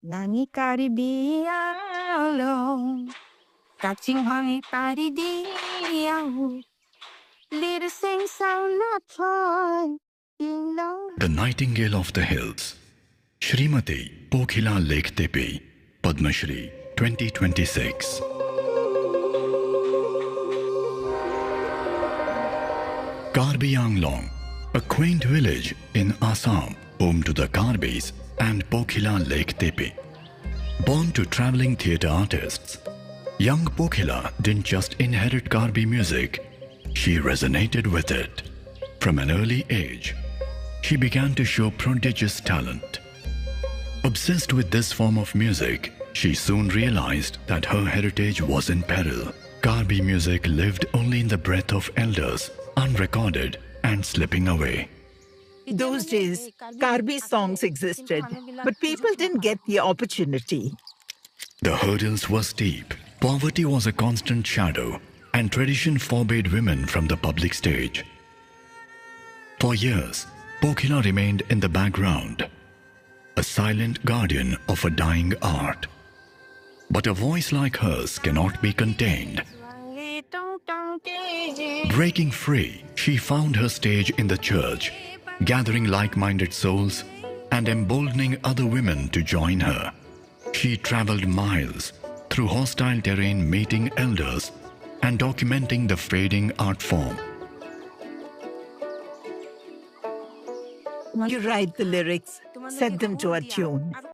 Nani karibialo, catching honey paridio, little sing sound not toy, The Nightingale of the Hills, Shrimati Pokhila Lekthepi, Padma Shri 2026. Karbi Anglong, a quaint village in Assam, home to the Karbis and Pokhila Lekthepi. Born to traveling theatre artists, young Pokhila didn't just inherit Karbi music, she resonated with it. From an early age, she began to show prodigious talent. Obsessed with this form of music, she soon realized that her heritage was in peril. Karbi music lived only in the breath of elders, unrecorded and slipping away. Those days, Karbi songs existed, but people didn't get the opportunity. The hurdles were steep, poverty was a constant shadow, and tradition forbade women from the public stage. For years, Pokhila remained in the background, a silent guardian of a dying art. But a voice like hers cannot be contained. Breaking free, she found her stage in the church, gathering like-minded souls and emboldening other women to join her. She traveled miles through hostile terrain, meeting elders and documenting the fading art form. You write the lyrics, set them to a tune.